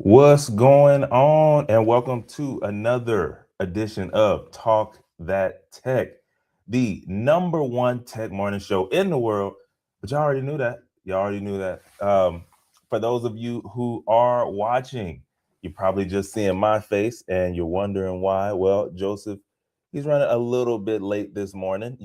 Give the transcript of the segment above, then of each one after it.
What's going on? And welcome to another edition of Talk That Tech, the number one tech morning show in the world. But y'all already knew that. Y'all already knew that. For those of you who are watching, you're probably just seeing my face and you're wondering why. Well, Joseph, he's running a little bit late this morning.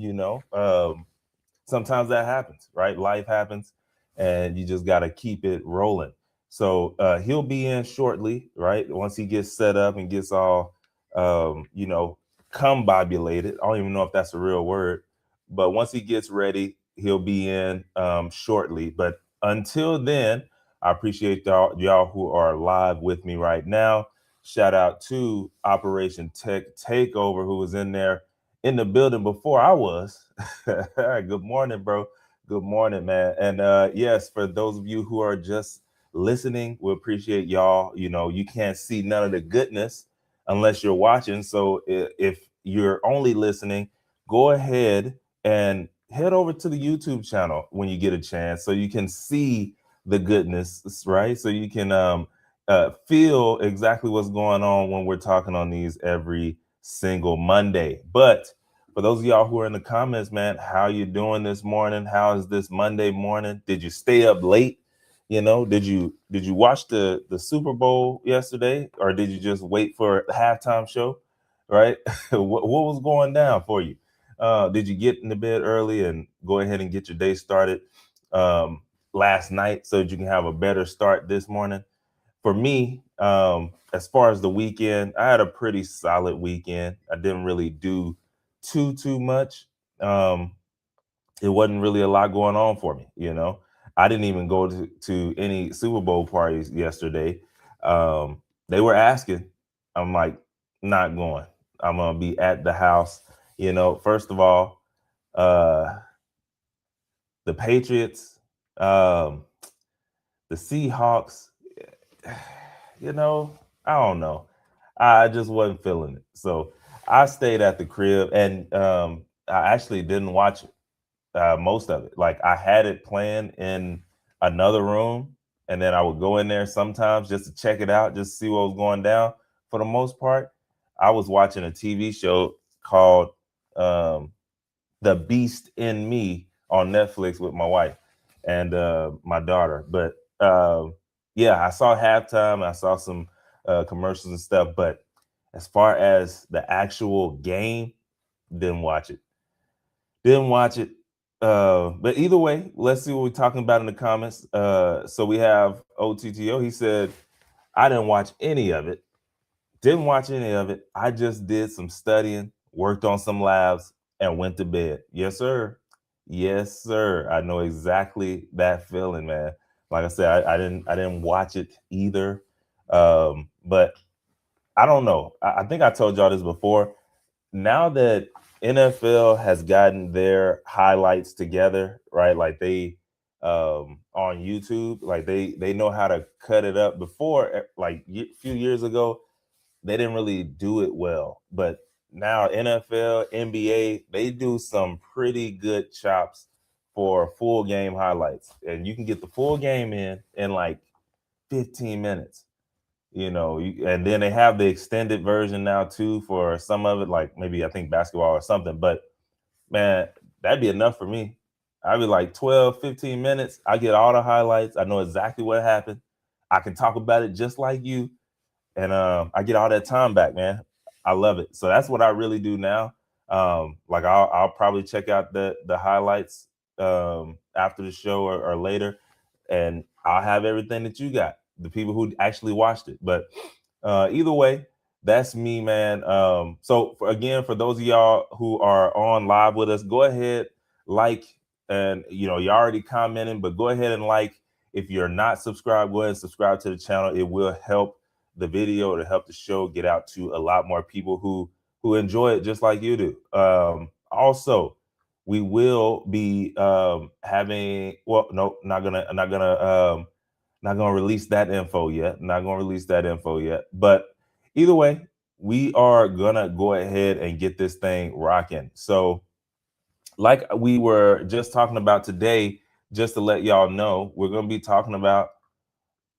Sometimes that happens, right? Life happens, and you just got to keep it rolling. So he'll be in shortly, right? Once he gets set up and gets all, combobulated. I don't even know if that's a real word, but once he gets ready, he'll be in shortly. But until then, I appreciate y'all who are live with me right now. Shout out to Operation Tech Takeover, who was in there in the building before I was. Good morning, bro. Good morning, man. And yes, for those of you who are just listening, we appreciate y'all. You know, you can't see none of the goodness unless you're watching. So if you're only listening, go ahead and head over to the YouTube channel when you get a chance so you can see the goodness, right? So you can feel exactly what's going on when we're talking on these every single Monday. But for those of y'all who are in the comments, man, how you doing this morning? How is this Monday morning? Did you stay up late? You know, did you watch the Super Bowl yesterday, or did you just wait for the halftime show? Right? what was going down for you? Did you get in the bed early and go ahead and get your day started last night so that you can have a better start this morning? For me, as far as the weekend, I had a pretty solid weekend. I didn't really do too much. Um, it wasn't really a lot going on for me, you know. I didn't even go to any Super Bowl parties yesterday. They were asking. I'm like, not going. I'm gonna be at the house. You know, first of all, uh, the Patriots, the Seahawks, you know, I don't know. I just wasn't feeling it. So I stayed at the crib and I actually didn't watch most of it. Like I had it planned in another room and then I would go in there sometimes just to check it out, just see what was going down. For the most part, I was watching a TV show called The Beast in Me on Netflix with my wife and my daughter. But yeah, I saw halftime. I saw some commercials and stuff. But as far as the actual game, didn't watch it. Didn't watch it. But either way, let's see what we're talking about in the comments. So we have OTTO. He said, I didn't watch any of it. Didn't watch any of it. I just did some studying, worked on some labs, and went to bed. Yes, sir. Yes, sir. I know exactly that feeling, man. Like I said, I didn't watch it either. But I don't know. I think I told y'all this before. Now that NFL has gotten their highlights together, right? Like they on YouTube, like they know how to cut it up. Before, like a few years ago, they didn't really do it well. But now NFL, NBA, they do some pretty good chops for full game highlights. And you can get the full game in like 15 minutes. You know, and then they have the extended version now too for some of it, like maybe I think basketball or something. But man, that'd be enough for me. I'd be like 12, 15 minutes. I get all the highlights. I know exactly what happened. I can talk about it just like you and I get all that time back, man. I love it. So that's what I really do now. Like I'll probably check out the highlights after the show or later, and I'll have everything that you got. The people who actually watched it, but either way, that's me, man. Again, for those of y'all who are on live with us, go ahead, like, and you know you're already commenting, but go ahead and like. If you're not subscribed, go ahead and subscribe to the channel. It will help the video to help the show get out to a lot more people who enjoy it just like you do. Also, we will be having no, not gonna release that info yet. Not gonna release that info yet. But either way, we are gonna go ahead and get this thing rocking. So, like we were just talking about today, just to let y'all know, we're gonna be talking about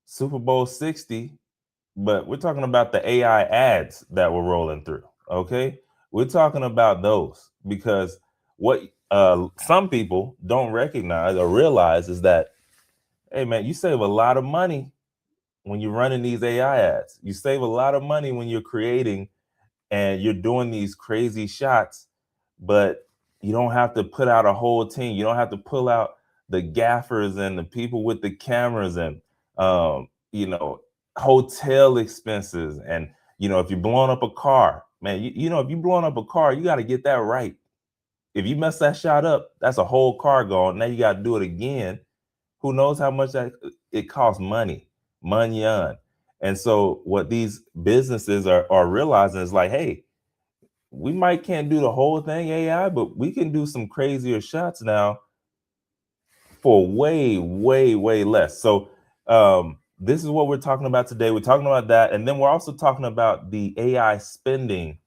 Super Bowl 60 but we're talking about the AI ads that were rolling through. Okay, we're talking about those because what some people don't recognize or realize is that, hey man, you save a lot of money when you're running these AI ads. You save a lot of money when you're creating and you're doing these crazy shots, but you don't have to put out a whole team. You don't have to pull out the gaffers and the people with the cameras and you know, hotel expenses. And if you're blowing up a car, man, if you're blowing up a car, you got to get that right. If you mess that shot up, that's a whole car gone. Now you got to do it again. Who knows how much that it costs money, money on. And so what these businesses are realizing is like, hey, we might can't do the whole thing AI, but we can do some crazier shots now for way, way, way less. So this is what we're talking about today. We're talking about that, and then we're also talking about the AI spending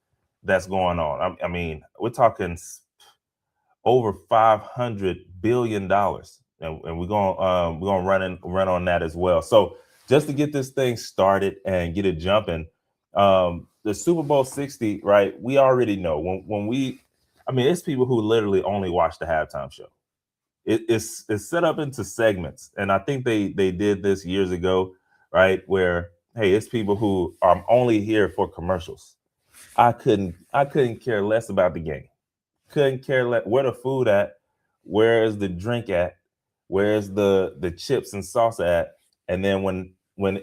that's going on. I mean, we're talking over $500 billion, and we're gonna run on that as well. So just to get this thing started and get it jumping, the Super Bowl 60, right? We already know it's people who literally only watch the halftime show. It's set up into segments, and I think they did this years ago, right? Where hey, it's people who are only here for commercials. I couldn't care less about the game. Couldn't care less where the food at, where is the drink at, where's the chips and salsa at, and then when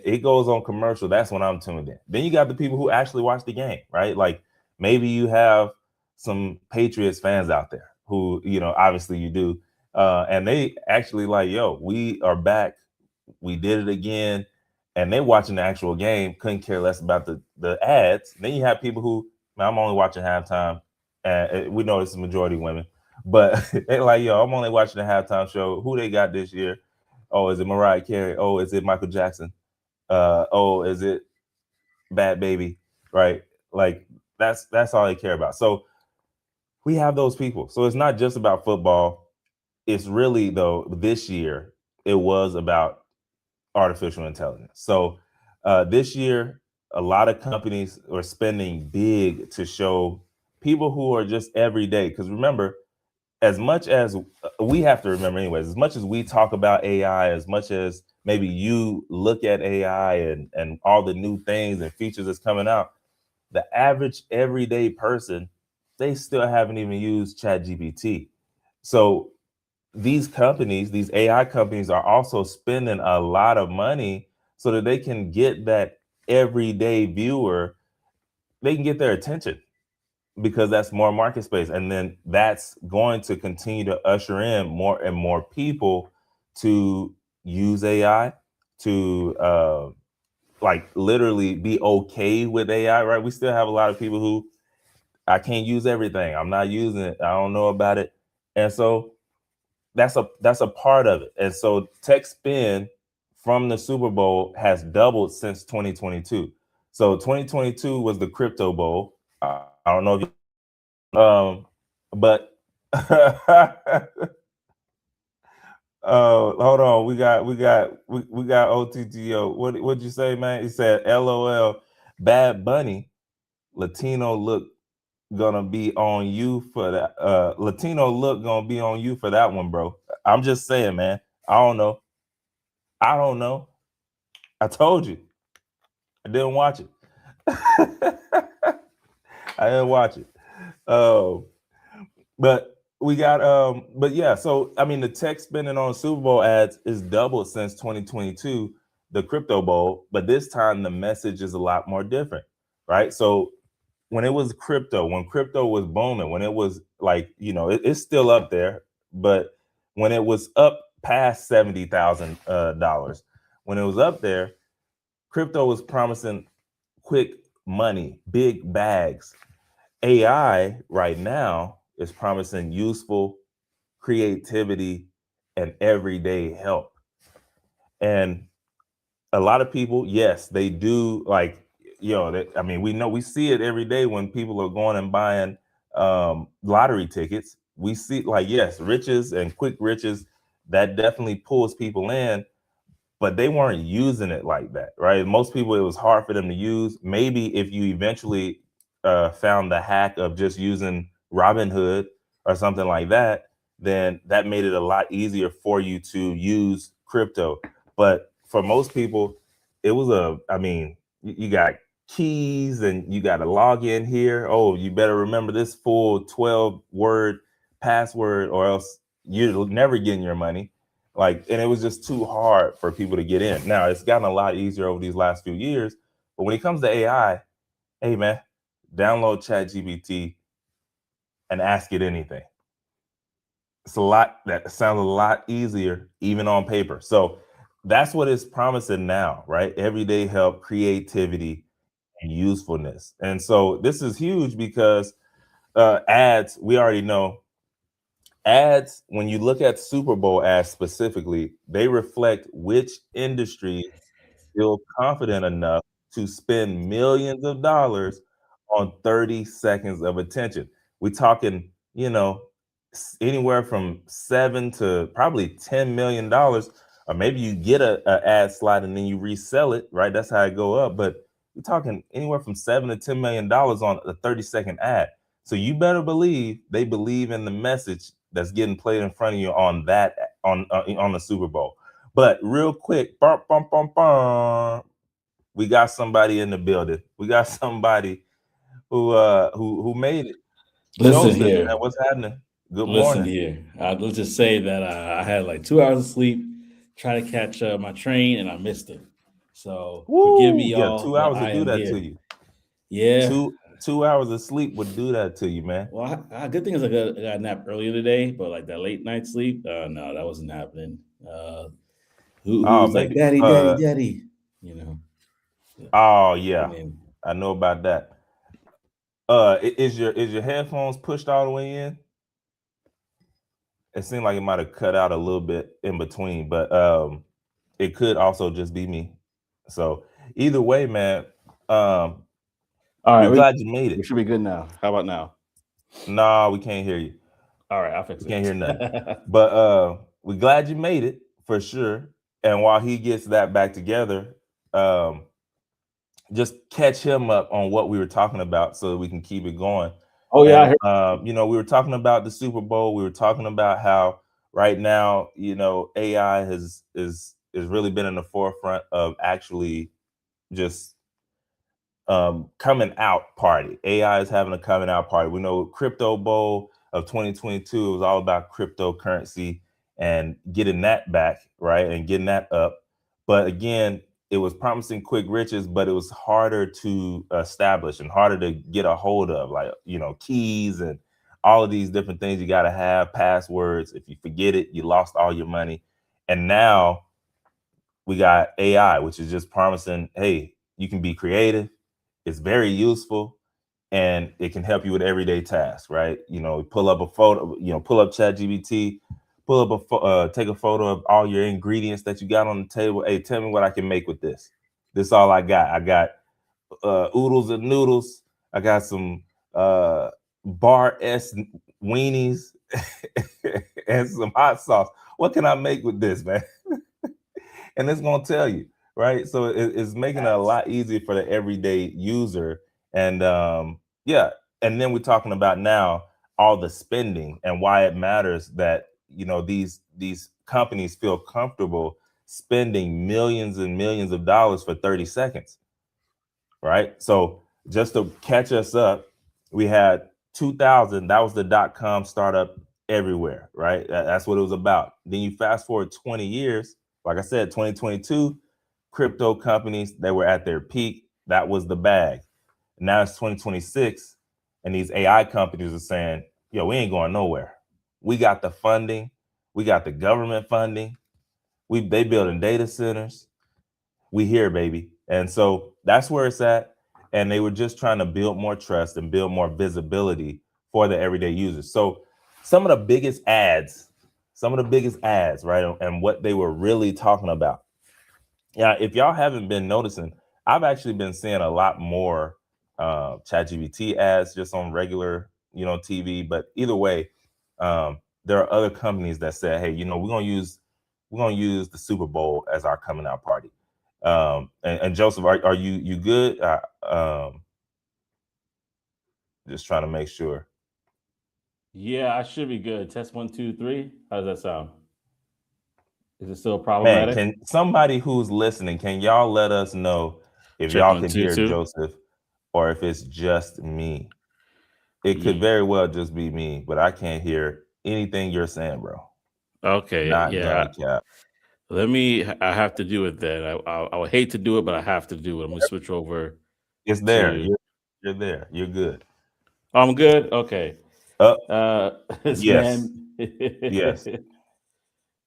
it goes on commercial, that's when I'm tuned in. Then you got the people who actually watch the game, right? Like maybe you have some Patriots fans out there who obviously you do, and they actually like, yo, we are back, we did it again, and they watching the actual game, couldn't care less about the ads. Then you have people who, man, I'm only watching halftime, and we know it's a majority women, but they're like, yo, I'm only watching the halftime show. Who they got this year? Oh, is it Mariah Carey? Oh, is it Michael Jackson? Oh, is it Bad Baby? Right? Like that's all they care about. So we have those people. So it's not just about football. It's really, though, this year it was about artificial intelligence. So this year, a lot of companies are spending big to show people who are just everyday. Because remember, as much as we have to remember, anyways, as much as we talk about AI, as much as maybe you look at AI and all the new things and features that's coming out, the average everyday person, they still haven't even used ChatGPT. So these companies, these AI companies, are also spending a lot of money so that they can get that everyday viewer, they can get their attention, because that's more market space. And then that's going to continue to usher in more and more people to use AI, to like literally be okay with AI, right? We still have a lot of people who, I can't use everything, I'm not using it, I don't know about it. And so that's a part of it. And so tech spend from the Super Bowl has doubled since 2022. So 2022 was the crypto bowl. I don't know if but oh, hold on. We got OTTO. What'd you say, man? He said, LOL, Bad Bunny, Latino look gonna be on you for that. Latino look gonna be on you for that one, bro. I'm just saying, man. I don't know. I don't know. I told you. I didn't watch it. I didn't watch it. Oh, but we got but yeah, so I mean the tech spending on Super Bowl ads is doubled since 2022, the crypto bowl, but this time the message is a lot more different, right? So when it was crypto, when crypto was booming, when it was like, it's still up there, but when it was up past $70,000, when it was up there, crypto was promising quick money, big bags. AI right now is promising useful creativity and everyday help. And a lot of people, yes, they do like, we see it every day when people are going and buying lottery tickets. We see, like, yes, riches and quick riches, that definitely pulls people in. but they weren't using it like that, right? Most people, it was hard for them to use. Maybe if you eventually found the hack of just using Robinhood or something like that, then that made it a lot easier for you to use crypto. But for most people, it was I mean, you got keys and you got to log in here. Oh, you better remember this full 12-word password or else you're never getting your money. Like, and it was just too hard for people to get in. Now it's gotten a lot easier over these last few years, but when it comes to AI, hey man, download ChatGPT and ask it anything. It's a lot that sounds a lot easier, even on paper. So that's what it's promising now, right? Everyday help, creativity, and usefulness. And so this is huge because ads, we already know ads, when you look at Super Bowl ads specifically, they reflect which industry feel confident enough to spend millions of dollars on 30 seconds of attention. We're talking, anywhere from 7 to probably $10 million, or maybe you get a ad slot and then you resell it, right? That's how it go up. But we're talking anywhere from $7 to $10 million on a 30-second ad. So you better believe they believe in the message that's getting played in front of you on that on the Super Bowl. But real quick, bum, bum, bum, bum, we got somebody in the building. We got somebody who made it. Listen Joseph, here. man, what's happening? Good Listen morning. here. Let's just say that I had like 2 hours of sleep, try to catch my train, and I missed it. So forgive me, Woo! Yeah, y'all, two but hours I would do am that to here. you. Yeah. Two hours of sleep would do that to you, man. Well, good thing is I got a nap earlier today, but like that late night sleep, no, that wasn't happening. Who Oh, was like, maybe. "Daddy, daddy, daddy," you know? Oh I yeah, mean, I know about that. Is your headphones pushed all the way in? It seemed like it might have cut out a little bit in between, but it could also just be me. So either way, man, um, All right, we're glad you made we it. should be good now. How about now? Nah, we can't hear you. All right, I'll We fix can't it. hear nothing. But we're glad you made it for sure. And while he gets that back together, um, just catch him up on what we were talking about so that we can keep it going. Oh yeah, I And heard. we were talking about the Super Bowl. We were talking about how right now, AI is really been in the forefront of actually just coming out party. AI is having a coming out party. We know Crypto Bowl of 2022, it was all about cryptocurrency and getting that back, right? And getting that up. But again, it was promising quick riches, but it was harder to establish and harder to get a hold of, like, keys and all of these different things you got to have, passwords. If you forget it, you lost all your money. And now we got AI, which is just promising, hey, you can be creative. It's very useful and it can help you with everyday tasks, right? Pull up a photo, pull up ChatGPT, pull up take a photo of all your ingredients that you got on the table. Hey, tell me what I can make with this. This is all I got. I got oodles and noodles. I got some bar S weenies and some hot sauce. What can I make with this, man? And it's gonna tell you, right? So it's making it a lot easier for the everyday user. And yeah, and then we're talking about now all the spending and why it matters that these companies feel comfortable spending millions and millions of dollars for 30 seconds, right? So just to catch us up, we had 2000, that was the .com startup everywhere, right? That's what it was about. Then you fast forward 20 years, like I said, 2022, crypto companies, they were at their peak. That was the bag. Now it's 2026, and these AI companies are saying, yo, we ain't going nowhere. We got the funding, we got the government funding, they building data centers, we here, baby. And so that's where it's at. And they were just trying to build more trust and build more visibility for the everyday users. So some of the biggest ads, right? And what they were really talking about. Yeah, if y'all haven't been noticing, I've actually been seeing a lot more ChatGPT ads just on regular, TV. But either way, there are other companies that said, hey, we're gonna use use the Super Bowl as our coming out party. And Joseph, are you good? Just trying to make sure. Yeah, I should be good. Test 1, 2, 3. How does that sound? Is it still Man, problematic? can somebody who's listening, can y'all let us know if Check y'all 1, can 2, hear 2. Joseph or if it's just me? It could Ye- very well just be me, but I can't hear anything you're saying, bro. Okay, Not yeah. gonna cap. I have to do it then. I would hate to do it, but I have to do it. I'm gonna switch over It's there. to. You're there. You're good. I'm good. Okay. Uh, This yes. man, Yes.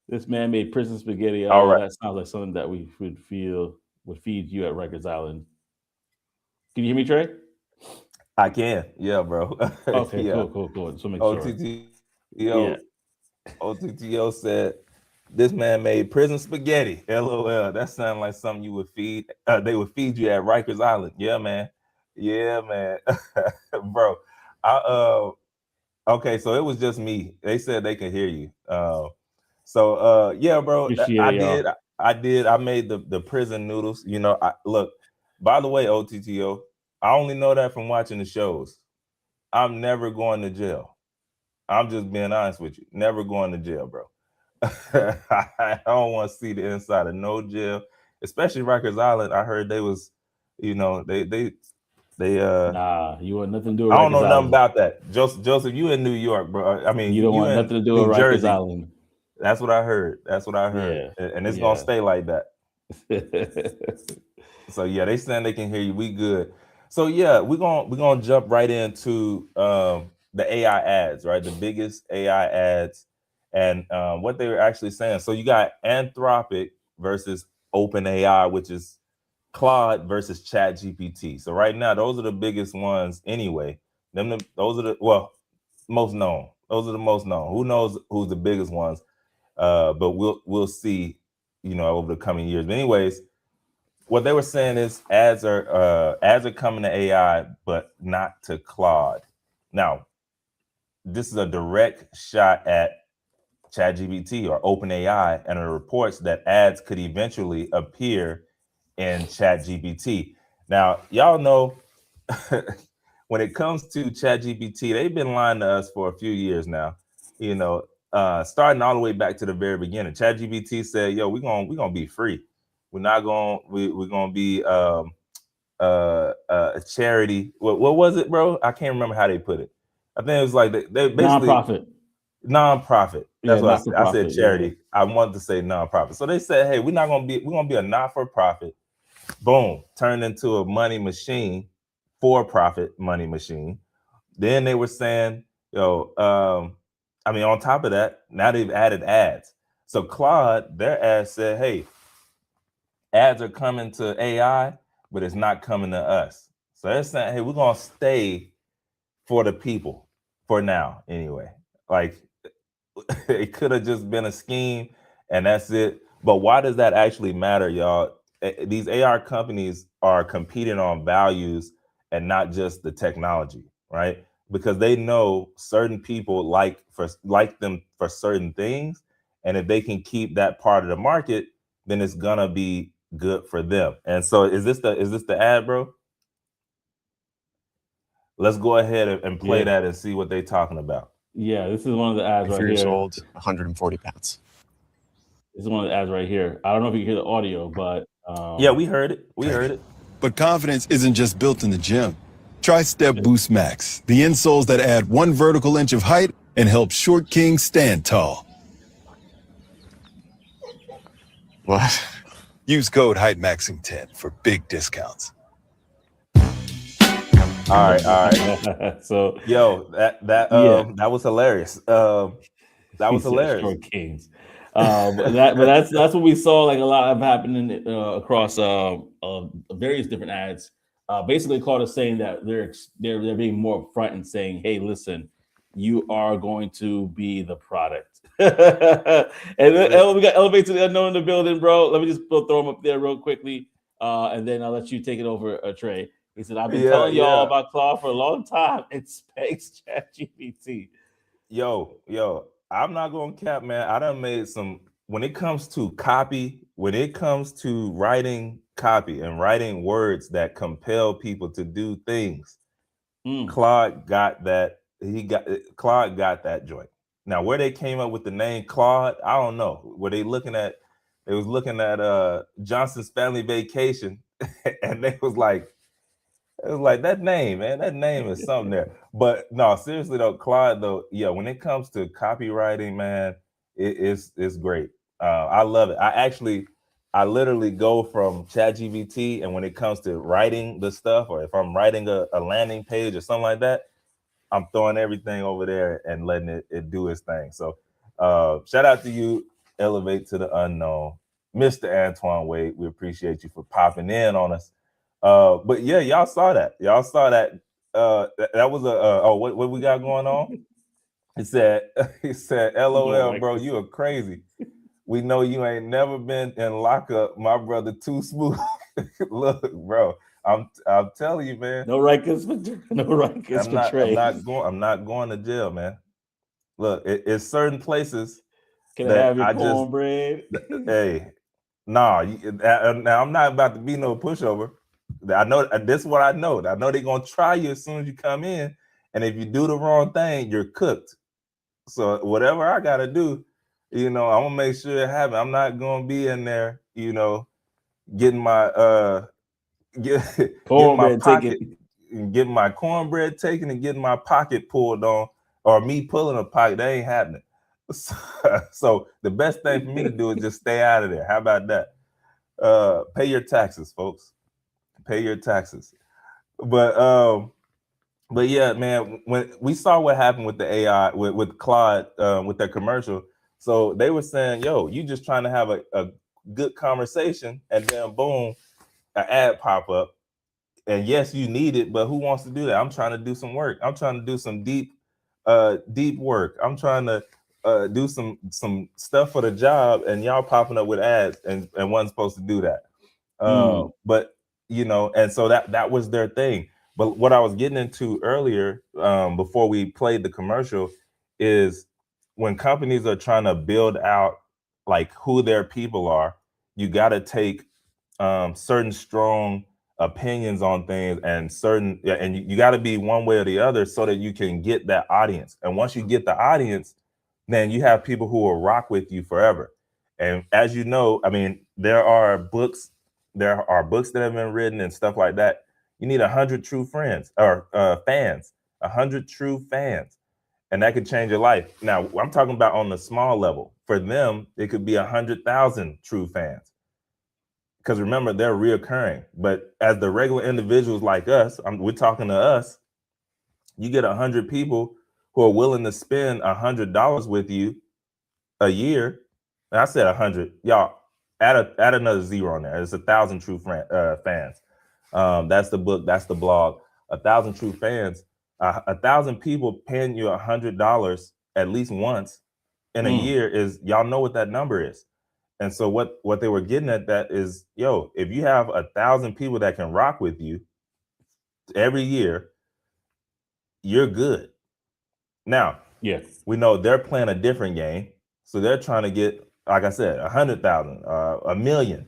this man made prison spaghetti. All right. That sounds like something that we would feed you at Rikers Island. Can you hear me, Trey? I can. Yeah, bro. Okay, Yeah. cool. Just want to make sure. OTTO Yeah. OTTO said this man made prison spaghetti. LOL. That sounds like something you would feed. They would feed you at Rikers Island. Yeah, man. Yeah, man. Bro. Okay, so it was just me. They said they could hear you. Yeah, bro. Appreciate it, y'all. I made the prison noodles. Look, by the way, OTTO, I only know that from watching the shows. I'm never going to jail. I'm just being honest with you. Never going to jail, bro. I don't want to see the inside of no jail, especially Rikers Island. I heard they was, they Nah, you want nothing to do with I don't Rikers know nothing Island. about that. Joseph, you in New York, bro. I mean, You don't you want in nothing to do with New Rikers Jersey. Island. That's what I heard. Yeah, And it's gonna stay like that. So yeah, they saying they can hear you. We good. So yeah, we're gonna jump right into the AI ads, right? The biggest AI ads and what they were actually saying. So you got Anthropic versus OpenAI, which is Claude versus ChatGPT. So right now, those are the biggest ones anyway. Those are the most known. Those are the most known. Who knows who's the biggest ones? But we'll see, over the coming years. But anyways, what they were saying is ads are coming to AI, but not to Claude. Now, this is a direct shot at ChatGPT or OpenAI, and it reports that ads could eventually appear in ChatGPT. Now, y'all know when it comes to ChatGPT, they've been lying to us for a few years now. Starting all the way back to the very beginning. ChatGPT said, "Yo, we're gonna be free. We're not gonna we're gonna be a charity. What was it, bro? I can't remember how they put it. I think it was like they basically nonprofit. Yeah, That's what not for I said. profit. Charity. Yeah. I wanted to say nonprofit. So they said, hey, we're gonna be a not for profit. Boom, turned into a money machine, for profit money machine. Then they were saying, on top of that, now they've added ads. So Claude, their ads said, hey, ads are coming to AI, but it's not coming to us. So they're saying, hey, we're gonna stay for the people for now, anyway. Like it could have just been a scheme and that's it. But why does that actually matter, y'all? These AR companies are competing on values and not just the technology, right? Because they know certain people like them for certain things, and if they can keep that part of the market, then it's gonna be good for them. And so, is this the ad, bro? Let's go ahead and play that and see what they're talking about. Yeah, this is one of the ads right here. years old, 140 pounds. This is one of the ads right here. I don't know if you can hear the audio, but yeah, we heard it. We heard it. But confidence isn't just built in the gym. Try Step Boost Max, the insoles that add 1 vertical inch of height and help short kings stand tall. What? Use code HeightMaxing10 for big discounts. All right. So yo, that was hilarious. That was hilarious. Short kings. That's what we saw. Like a lot of happening across various different ads. Basically, Claude is saying that they're being more upfront and saying, "Hey, listen, you are going to be the product." And then, we got Elevate to the Unknown in the building, bro. Let me just throw him up there real quickly, and then I'll let you take it over, Trey. He said, "I've been telling y'all about Claude for a long time. It specs ChatGPT." Yo, I'm not gonna cap, man. I done made some when it comes to copy, when it comes to writing copy and writing words that compel people to do things, Claude got that. Claude got that joint. Now, where they came up with the name Claude, I don't know. Were they looking at? They was looking at Johnson's Family Vacation, and they was like, it was like that name, man. That name is something there. But no, seriously though, Claude though, yeah. When it comes to copywriting, man, it's great. I love it. I literally go from ChatGPT, and when it comes to writing the stuff, or if I'm writing a landing page or something like that, I'm throwing everything over there and letting it do its thing. So shout out to you, Elevate to the Unknown, Mr. Antoine Wade. We appreciate you for popping in on us. But yeah, y'all saw that. That was what we got going on? He said, LOL, bro, you are crazy. We know you ain't never been in lockup, my brother. Too smooth. Look, bro, I'm telling you, man. No Rikers for Trey. I'm not going to jail, man. Look, it's certain places. Can I have your cornbread? Hey, now I'm not about to be no pushover. I know this is what I know. I know they're gonna try you as soon as you come in, and if you do the wrong thing, you're cooked. So whatever I gotta do, I'm gonna make sure it happens. I'm not gonna be in there, getting my getting my pocket, getting my cornbread taken, and getting my pocket pulled on, or me pulling a pocket. That ain't happening. So the best thing for me to do is just stay out of there. How about that? Pay your taxes, folks. Pay your taxes. But yeah, man, when we saw what happened with the AI with Claude with their commercial, so they were saying, yo, you just trying to have a good conversation, and then boom, an ad pop up. And yes, you need it, but who wants to do that? I'm trying to do some work. I'm trying to do some deep work. I'm trying to do some stuff for the job, and y'all popping up with ads and wasn't supposed to do that. But and so that was their thing. But what I was getting into earlier, before we played the commercial, is when companies are trying to build out like who their people are, you got to take certain strong opinions on things, and you got to be one way or the other so that you can get that audience. And once you get the audience, then you have people who will rock with you forever. And as you know, I mean, there are books that have been written and stuff like that. You need 100 true friends or fans, 100 true fans, and that could change your life. Now, I'm talking about on the small level. For them, it could be 100,000 true fans. Because remember, they're reoccurring. But as the regular individuals like us, we're talking to us, you get 100 people who are willing to spend $100 with you a year. And I said 100. Y'all, add another zero on there. It's 1,000 true fans. That's the book. That's the blog. 1,000 true fans. 1,000 people paying you $100 at least once in a year is, y'all know what that number is. And so what they were getting at that is, yo, if you have 1,000 people that can rock with you every year, you're good. Now, yes, we know they're playing a different game. So they're trying to get, like I said, 100,000, 1,000,000.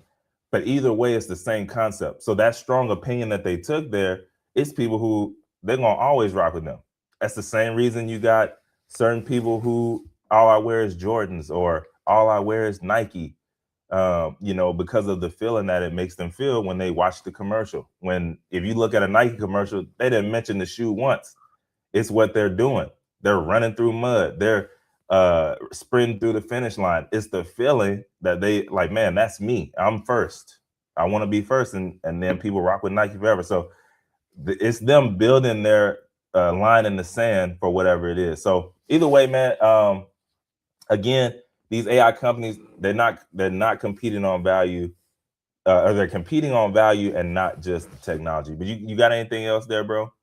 But either way, it's the same concept. So that strong opinion that they took there, it's people who they're going to always rock with them. That's the same reason you got certain people who all I wear is Jordans or all I wear is Nike, because of the feeling that it makes them feel when they watch the commercial. If you look at a Nike commercial, they didn't mention the shoe once. It's what they're doing. They're running through mud. They're sprinting through the finish line. It's the feeling that they like, man, that's me. I'm first. I want to be first. And then people rock with Nike forever. So it's them building their line in the sand for whatever it is. So either way, man, again, these AI companies, they're not competing on value, or they're competing on value and not just the technology. But you got anything else there, bro?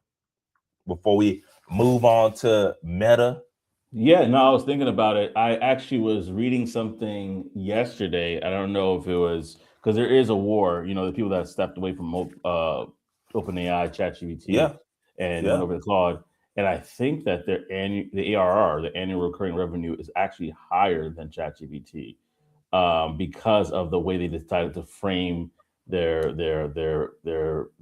Before we move on to Meta? Yeah, no, I was thinking about it. I actually was reading something yesterday. I don't know if it was because there is a war, the people that stepped away from OpenAI, ChatGPT, and went over to Claude. And I think that the ARR, the annual recurring revenue, is actually higher than ChatGPT. because of the way they decided to frame their basically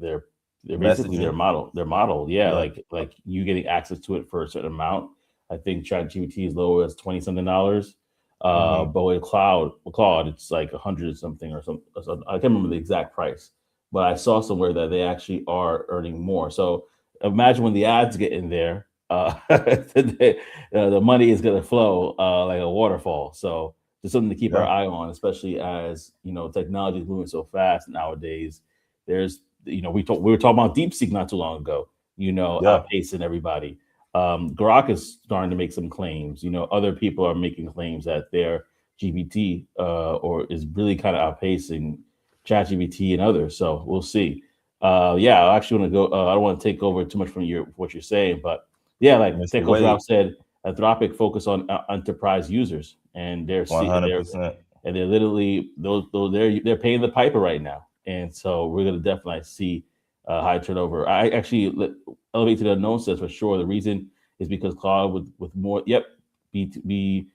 their Messaging. model. Yeah, Yeah. like you getting access to it for a certain amount. I think ChatGPT is low as $20 something. Mhm. But with Claude, it's like 100 something or something. I can't remember the exact price, but I saw somewhere that they actually are earning more. So imagine when the ads get in there, the money is going to flow like a waterfall. So just something to keep our Yeah. eye on, especially as technology is moving so fast nowadays. There's we were talking about DeepSeek not too long ago. Yeah. Outpacing everybody. Grok is starting to make some claims. Other people are making claims that their GPT or is really kind of outpacing ChatGPT and others. So we'll see. Yeah, I actually want to go. I don't want to take over too much from what you're saying, but yeah, like Mr. Teko's Ralph Wade, said, Anthropic focus on enterprise users, and they're 100%. and they're literally those they're paying the piper right now, and so we're gonna definitely see high turnover. I actually elevate to the unknown says for sure the reason is because Cloud with more B2B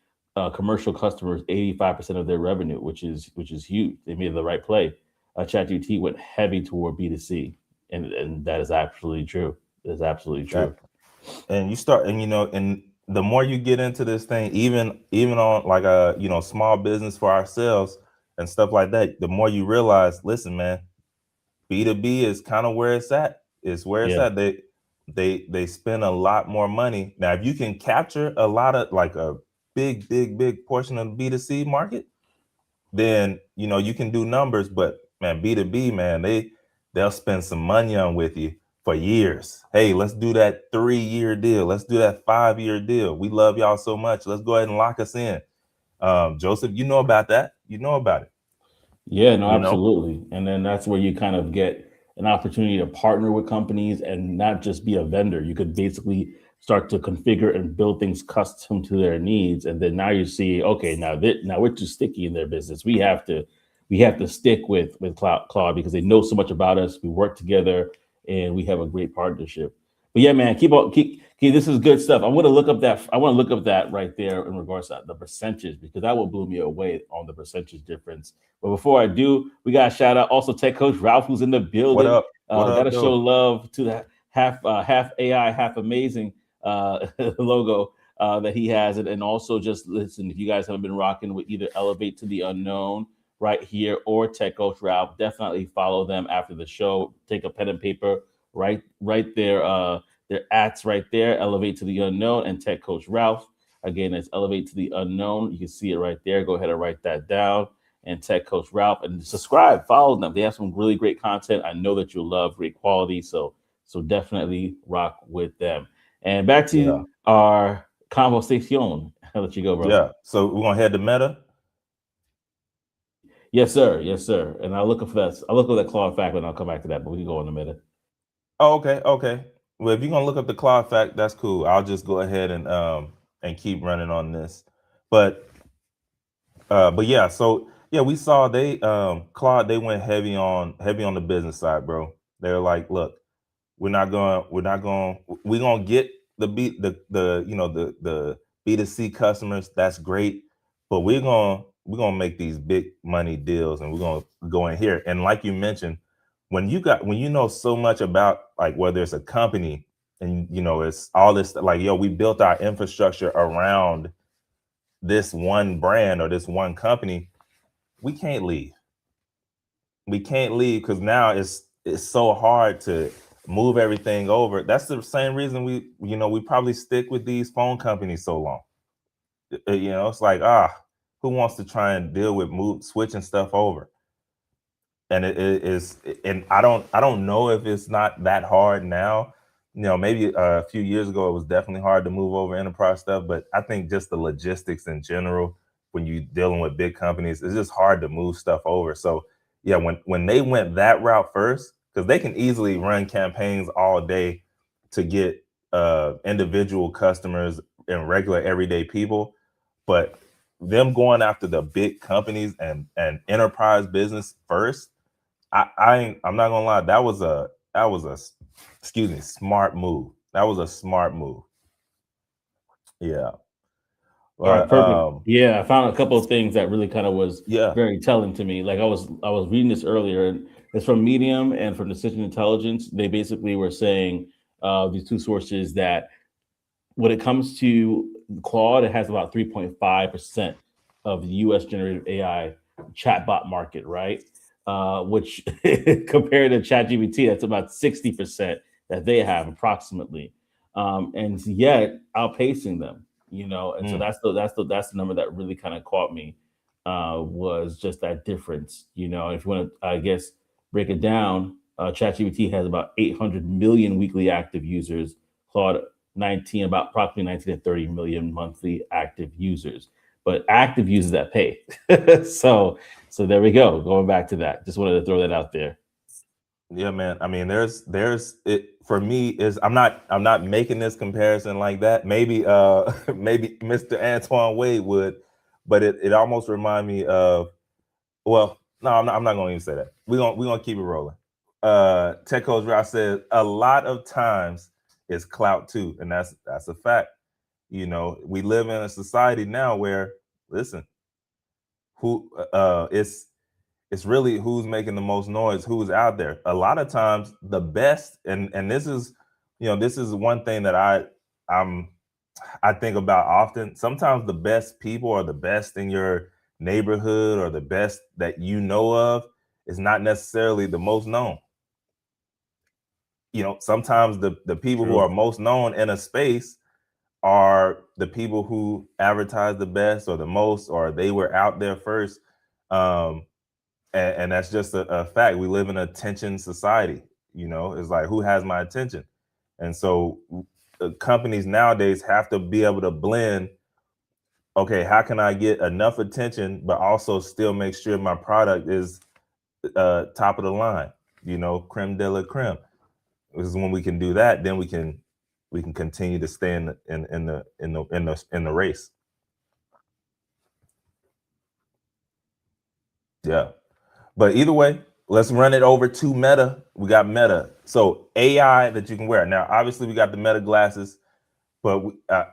commercial customers 85% of their revenue, which is huge. They made the right play. ChatGPT went heavy toward B2C, and that is absolutely true. That is absolutely true. That and you start and the more you get into this thing, even on like a small business for ourselves and stuff like that, the more you realize, listen, man, B2B is kind of where it's at. It's where it's Yeah, at. They spend a lot more money. Now, if you can capture a lot of like a big portion of the B2C market, then you can do numbers. But man, B2B, man, they'll spend some money on with you for years. Hey, let's do that 3-year deal. Let's do that 5-year deal. We love y'all so much. Let's go ahead and lock us in. Joseph, you know about that. You know about it. yeah, no, You know? absolutely. And then that's where you kind of get an opportunity to partner with companies and not just be a vendor. You could basically start to configure and build things custom to their needs. And then now you see, okay, now we're too sticky in their business. We have to stick with Claude because they know so much about us. We work together and we have a great partnership. But yeah, man, keep this is good stuff. I want to look up that right there in regards to the percentage because that will blow me away on the percentage difference. But before I do, we got to shout out also Tech Coach Ralph, who's in the What building. up? What Got up, to show though? love to the half AI, half amazing logo that he has. And also just listen, if you guys haven't been rocking with either Elevate to the Unknown right here or Tech Coach Ralph, definitely follow them after the show. Take a pen and paper, right there. Their ads right there, Elevate to the Unknown and Tech Coach Ralph. Again, it's Elevate to the Unknown. You can see it right there. Go ahead and write that down. And Tech Coach Ralph, and subscribe, follow them. They have some really great content. I know that you'll love great quality, so definitely rock with them. And back Yeah. to our conversation. I'll let you go, bro. Yeah. So we're gonna head to Meta. Yes, sir. Yes, sir. And I'll look for that. I'll look at that Claude fact, and I'll come back to that. But we can go in a minute. Oh, okay, okay. Well, if you're gonna look up the Claude fact, that's cool. I'll just go ahead and keep running on this. But yeah, so yeah, we saw Claude, they went heavy on the business side, bro. They're like, look, we're gonna get the B2C customers. That's great, but we're gonna make these big money deals, and we're gonna go in here. And like you mentioned, when you know so much about like whether it's a company and it's all this like, yo, we built our infrastructure around this one brand or this one company, we can't leave. We can't leave because now it's so hard to move everything over. That's the same reason we probably stick with these phone companies so long. It's like, who wants to try and deal with switching stuff over? And it is, and I don't know if it's not that hard now. Maybe a few years ago it was definitely hard to move over enterprise stuff, but I think just the logistics in general, when you're dealing with big companies, it's just hard to move stuff over. So yeah, when they went that route first, because they can easily run campaigns all day to get individual customers and regular everyday people, but them going after the big companies and enterprise business first, I'm not gonna lie, that was a excuse me, smart move. That was a smart move. Yeah. All right, But perfect. Yeah, I found a couple of things that really kind of was yeah. very telling to me. Like I was reading this earlier, and it's from Medium and from Decision Intelligence. They basically were saying these two sources that when it comes to Claude, it has about 3.5% of the US generative AI chatbot market, right? Which compared to ChatGPT, that's about 60% that they have approximately. And yet outpacing them, and so Mm. that's the number that really kind of caught me, was just that difference. If you want to, I guess, break it down, ChatGPT has about 800 million weekly active users. Claude 19, about approximately 19 to 30 million monthly active users, but active users that pay. so there we go. Going back to that, just wanted to throw that out there. Yeah, man. I mean, there's it for me is I'm not making this comparison like that. Maybe maybe Mr. Antoine Wade would, but it almost remind me of, well, no, I'm not gonna even say that. We're gonna keep it rolling. Takeover, I said a lot of times it's clout too, and that's a fact. We live in a society now where, listen, who it's really who's making the most noise, who's out there. A lot of times the best, and this is, this is one thing that I think about often. Sometimes the best people or the best in your neighborhood or the best that you know of is not necessarily the most known. Sometimes the people who True. are most known in a space are the people who advertise the best or the most, or they were out there first. And that's just a fact. We live in an attention society. It's like, who has my attention? And so companies nowadays have to be able to blend, okay, how can I get enough attention but also still make sure my product is top of the line, creme de la creme. This is when we can do that, then we can continue to stay in the race. Yeah. But either way, let's run it over to Meta. We got Meta. So AI that you can wear. Now, obviously, we got the Meta glasses, but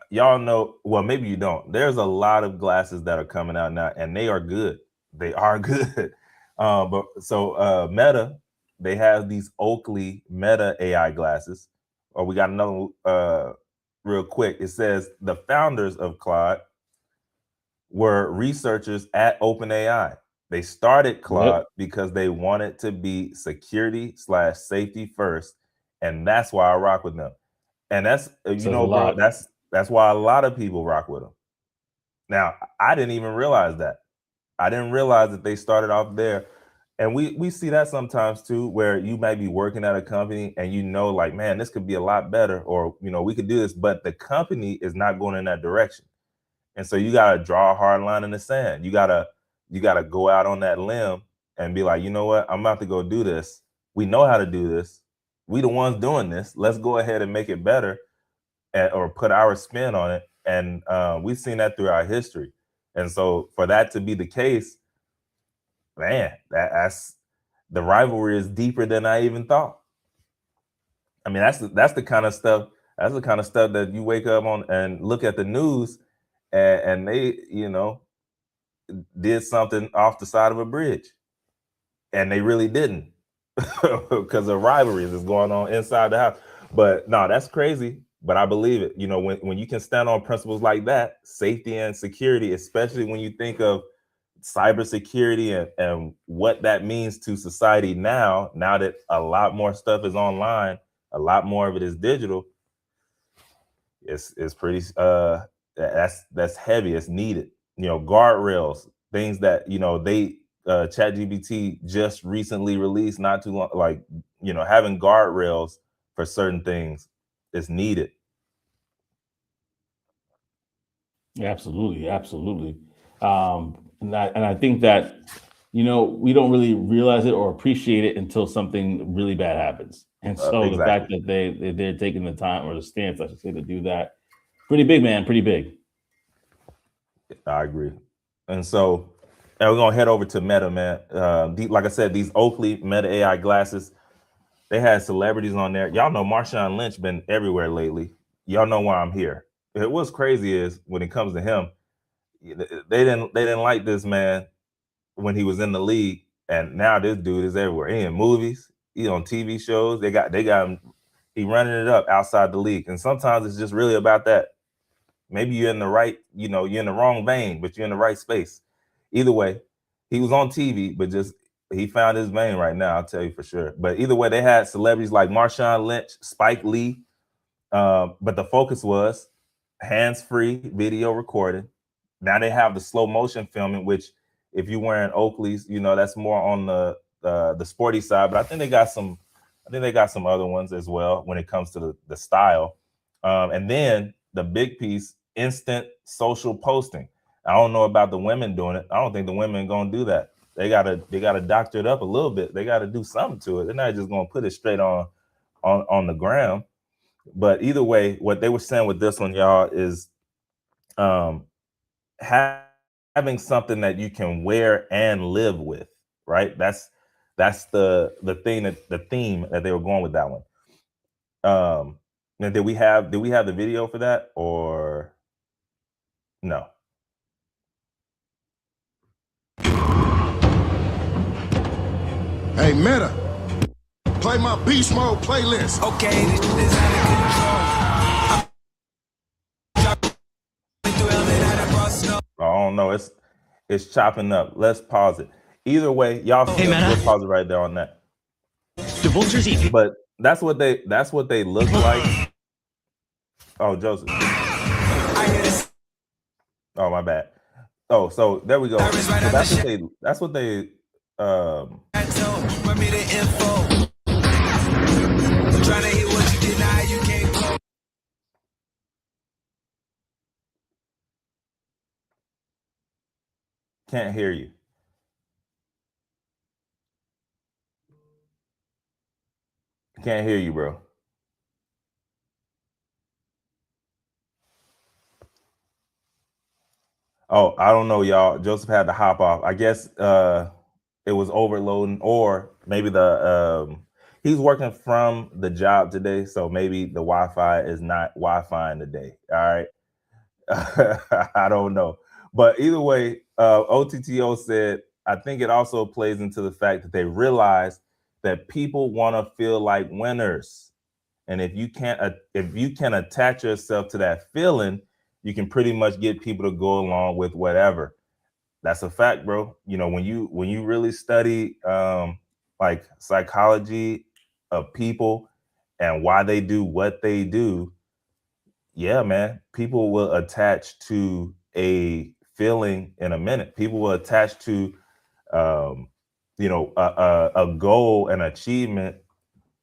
y'all know, well, maybe you don't. There's a lot of glasses that are coming out now, and they are good. They are good. Meta, they have these Oakley Meta AI glasses. Or we got another real quick. It says the founders of Claude were researchers at OpenAI. They started Claude because they wanted to be security/safety first, and that's why I rock with them. And that's bro, that's why a lot of people rock with them. Now, I didn't even realize that. I didn't realize that they started off there. And we see that sometimes too, where you might be working at a company and like, man, this could be a lot better, or we could do this, but the company is not going in that direction. And so you gotta draw a hard line in the sand. You gotta go out on that limb and be like, you know what? I'm about to go do this. We know how to do this. We the ones doing this. Let's go ahead and make it better, or put our spin on it. And we've seen that through our history. And so for that to be the case, man, that's the rivalry is deeper than I even thought. I mean, that's the kind of stuff. That's the kind of stuff that you wake up on and look at the news, and they, did something off the side of a bridge, and they really didn't, because of rivalries that's going on inside the house. But no, that's crazy. But I believe it. When you can stand on principles like that, safety and security, especially when you think of cybersecurity and what that means to society now that a lot more stuff is online, a lot more of it is digital. It's pretty that's heavy. It's needed. Guardrails, things that they ChatGPT just recently released not too long, like having guardrails for certain things is needed. Absolutely. And I think that we don't really realize it or appreciate it until something really bad happens. And so Exactly. The fact that they're taking the time, or the stance, I should say, to do that, pretty big, man, pretty big. I agree. And so now we're gonna head over to Meta, man. Like I said, these Oakley Meta AI glasses, they had celebrities on there. Y'all know Marshawn Lynch been everywhere lately. Y'all know why I'm here. What's crazy is when it comes to him, they didn't like this man when he was in the league, and now this dude is everywhere. He in movies, he on TV shows. They got him. He running it up outside the league, and sometimes it's just really about that. Maybe you're in the right, you're in the wrong vein, but you're in the right space. Either way, he was on TV, but just he found his vein right now. I'll tell you for sure. But either way, they had celebrities like Marshawn Lynch, Spike Lee, but the focus was hands-free video recording. Now they have the slow motion filming, which if you're wearing Oakley's, that's more on the sporty side. But I think they got some other ones as well when it comes to the style. And then the big piece, instant social posting. I don't know about the women doing it. I don't think the women gonna do that. They gotta doctor it up a little bit. They gotta do something to it. They're not just gonna put it straight on the ground. But either way, what they were saying with this one, y'all, is having something that you can wear and live with, right? That's the thing the theme that they were going with that one. And did we have the video for that or no? Hey, Meta, play my Beast Mode playlist. Okay, this shit is out of control. I don't know. It's chopping up. Let's pause it. Either way, y'all we'll pause it right there on that. The vultures eat. But that's what they look like. Oh, Joseph. Oh, my bad. Oh, so there we go. So that's what they Run me the info. Trying to hit what you did, now you can't go. can't hear you. Can't hear you, bro. Oh, I don't know, y'all. Joseph had to hop off. I guess it was overloading, or maybe he's working from the job today, so maybe the Wi-Fi is not Wi-Fi today. All right. I don't know. But either way, OTTO said, I think it also plays into the fact that they realize that people want to feel like winners. And if you can attach yourself to that feeling, you can pretty much get people to go along with whatever. That's a fact, bro. When you really study like psychology of people and why they do what they do, yeah, man, people will attach to a feeling in a minute. People will attach to a goal, an achievement,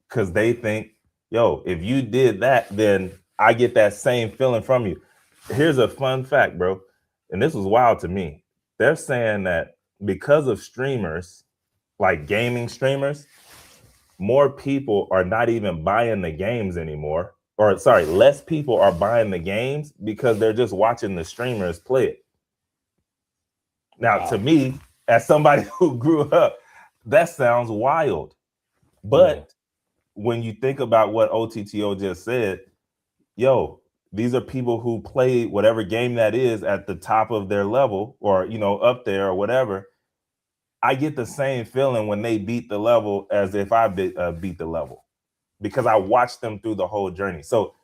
because they think, yo, if you did that, then I get that same feeling from you. Here's a fun fact, bro. And this was wild to me. They're saying that because of streamers, like gaming streamers, more people are not even buying the games anymore. Or sorry, less people are buying the games because they're just watching the streamers play it. Now, to me, as somebody who grew up, that sounds wild. But when you think about what OTTO just said, yo, these are people who play whatever game that is at the top of their level, or up there or whatever. I get the same feeling when they beat the level as if I beat the level, because I watched them through the whole journey. So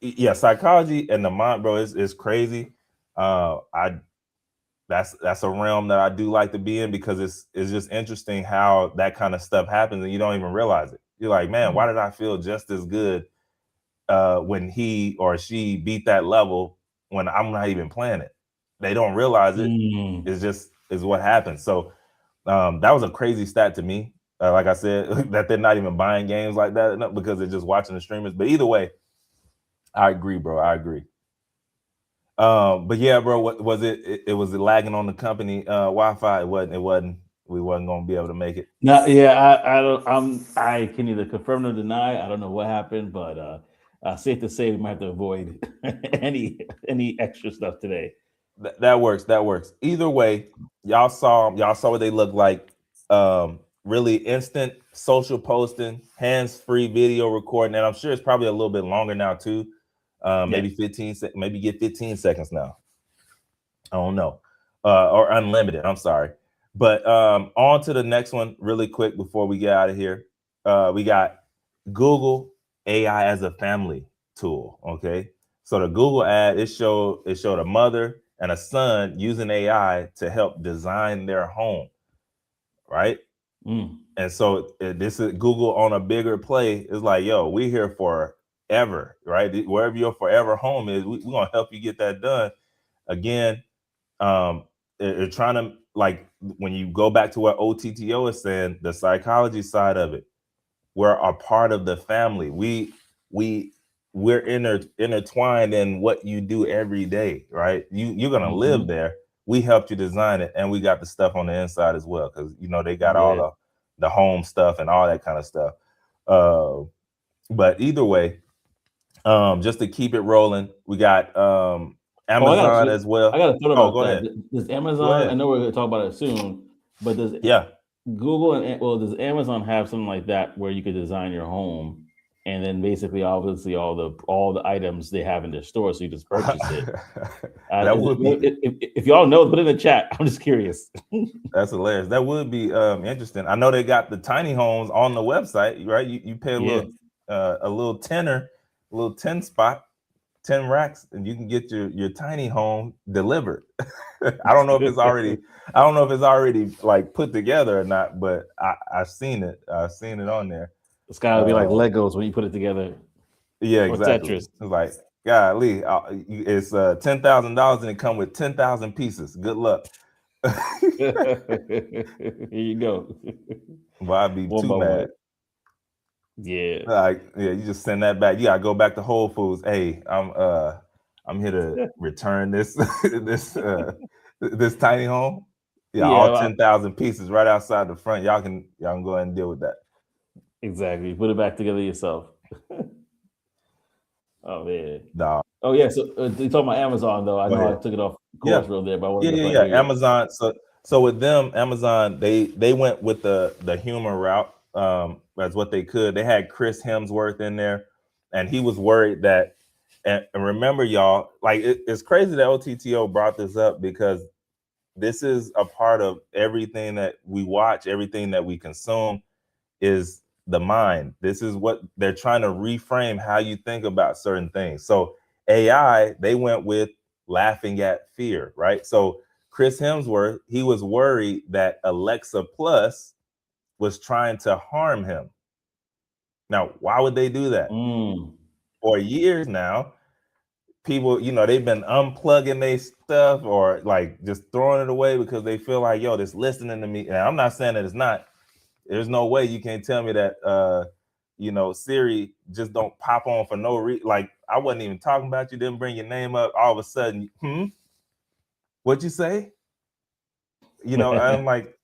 yeah, psychology and the mind, bro, is crazy. That's a realm that I do like to be in, because it's just interesting how that kind of stuff happens and you don't even realize it. You're like, man, why did I feel just as good when he or she beat that level when I'm not even playing it? They don't realize it. It's what happens. So that was a crazy stat to me. Like I said, that they're not even buying games like that because they're just watching the streamers. But either way, I agree, bro. I agree. But yeah, bro, what was it? It was lagging on the company Wi-Fi. It wasn't. We wasn't gonna be able to make it. No, yeah, I can neither confirm nor deny. I don't know what happened, but safe to say we might have to avoid any extra stuff today. That works. Either way, y'all saw what they look like. Really instant social posting, hands-free video recording, and I'm sure it's probably a little bit longer now too. Maybe 15. Maybe get 15 seconds now. I don't know, or unlimited. I'm sorry. But on to the next one really quick before we get out of here. We got Google AI as a family tool. Okay. So the Google ad, it showed a mother and a son using AI to help design their home. Right. Mm. And so this is Google on a bigger play. It's like, yo, we here forever, right? Wherever your forever home is, we're gonna help you get that done. Again, they're trying to, like, when you go back to what OTTO is saying, the psychology side of it, we're a part of the family. We're intertwined in what you do every day, right? You're gonna live there. We helped you design it, and we got the stuff on the inside as well, because they got all the home stuff and all that kind of stuff. But either way, just to keep it rolling, we got Amazon as well. I got a thought Oh, about go that. ahead. Does Go Amazon? ahead. I know we're going to talk about it soon, but does Yeah. Google does Amazon have something like that where you could design your home, and then basically, obviously, all the items they have in their store, so you just purchase it? That would be, if y'all know, put it in the chat. I'm just curious. that's hilarious. That would be interesting. I know they got the tiny homes on the website, right? You pay a little tenner, a little 10 spot, 10 racks, and you can get your tiny home delivered. I don't know if it's already like put together or not, but I've seen it. I've seen it on there. It's got to be like Legos when you put it together. Yeah, Or exactly. Tetris. It's like, golly, it's $10,000 and it come with 10,000 pieces. Good luck. Here you go. Well, I'd be One too by mad. one. Yeah. Like, yeah, you just send that back. You gotta go back to Whole Foods. Hey, I'm here to return this this tiny home. Yeah, all 10,000 pieces right outside the front. Y'all can go ahead and deal with that. Exactly. Put it back together yourself. Oh man. Nah. Oh yeah. So you talking about Amazon though? I know I took it off course real there, but I wanted to yeah. Amazon. So with them, Amazon, they went with the humor route. That's what they could. They had Chris Hemsworth in there, and he was worried that. And remember, y'all, like it's crazy that OTTO brought this up, because this is a part of everything that we watch, everything that we consume is the mind. This is what they're trying to reframe how you think about certain things. So AI, they went with laughing at fear, right? So Chris Hemsworth, he was worried that Alexa Plus was trying to harm him. Now, why would they do that? For years now, people, they've been unplugging their stuff or like just throwing it away because they feel like, yo, this listening to me. And I'm not saying that it's not. There's no way you can't tell me that Siri just don't pop on for no reason. Like, I wasn't even talking about you, didn't bring your name up. All of a sudden, what'd you say? I'm like,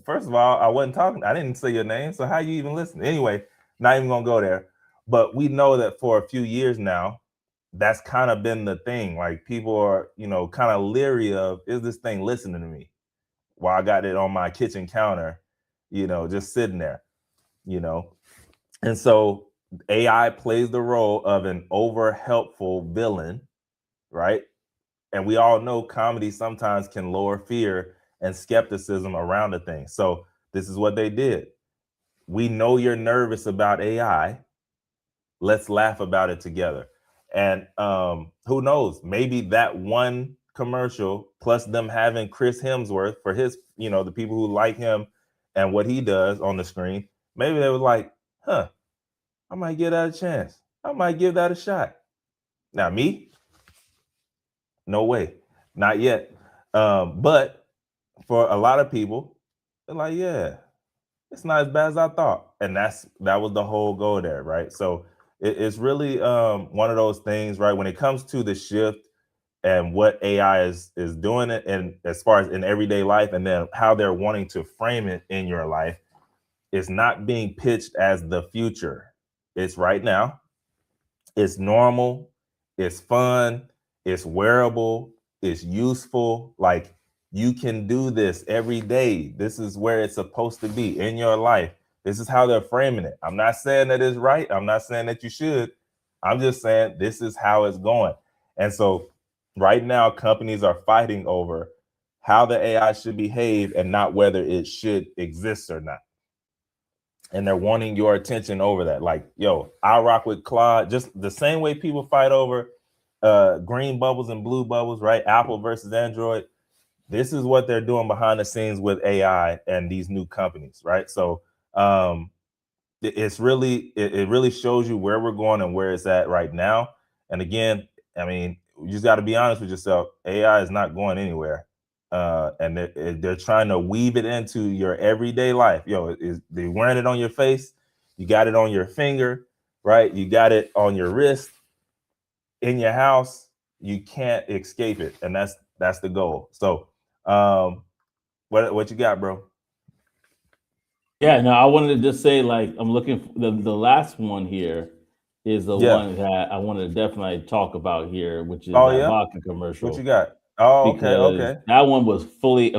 first of all, I wasn't talking. I didn't say your name. So how you even listen? Anyway, not even gonna go there. But we know that for a few years now, that's kind of been the thing. Like, people are, kind of leery of, is this thing listening to me while I got it on my kitchen counter, just sitting there, And so AI plays the role of an over helpful villain, right? And we all know comedy sometimes can lower fear and skepticism around a thing. So this is what they did. We know you're nervous about AI. Let's laugh about it together. And who knows? Maybe that one commercial plus them having Chris Hemsworth for his, the people who like him and what he does on the screen, maybe they were like, I might give that a chance. I might give that a shot. Now, me? No way. Not yet. But for a lot of people, they're like, yeah, it's not as bad as I thought. And that was the whole goal there, right? So it's really one of those things, right? When it comes to the shift and what AI is doing it, and as far as in everyday life, and then how they're wanting to frame it in your life, it's not being pitched as the future. It's right now. It's normal. It's fun. It's wearable. It's useful. Like, you can do this every day. This is where it's supposed to be in your life. This is how they're framing it. I'm not saying that it's right. I'm not saying that you should. I'm just saying this is how it's going. And so Right now, companies are fighting over how the AI should behave and not whether it should exist or not. And they're wanting your attention over that. Like, yo, I rock with Claude, just the same way people fight over green bubbles and blue bubbles, right? Apple versus Android. This is what they're doing behind the scenes with AI and these new companies, right? So it really shows you where we're going and where it's at right now. And again, I mean, you just got to be honest with yourself. AI is not going anywhere. And they're trying to weave it into your everyday life. Yo, they're wearing it on your face. You got it on your finger, right? You got it on your wrist, in your house. You can't escape it, and that's the goal. So, what you got, bro? Yeah, no, I wanted to just say, like, I'm looking for the last one here is the one that I wanted to definitely talk about here, which is that vodka commercial. What you got? Oh, okay. That one was a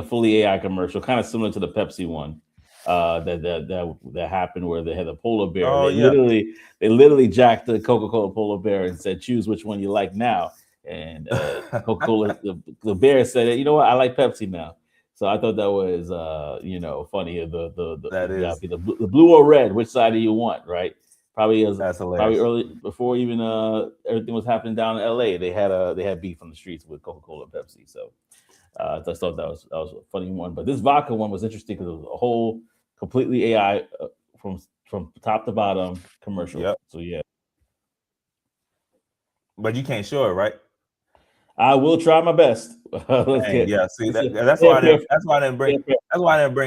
fully AI commercial, kind of similar to the Pepsi one that happened where they had a polar bear. Oh, they literally jacked the Coca-Cola polar bear and said, "Choose which one you like now." And Coca-Cola, the bear said, "You know what? I like Pepsi now." So I thought that was funny. The blue or red, which side do you want, right? Probably early before even everything was happening down in LA. They had beef on the streets with Coca-Cola and Pepsi. So I thought that was a funny one. But this vodka one was interesting because it was a whole completely AI from top to bottom commercial. Yep. So yeah. But you can't show it, right? I will try my best. See, that's why I didn't bring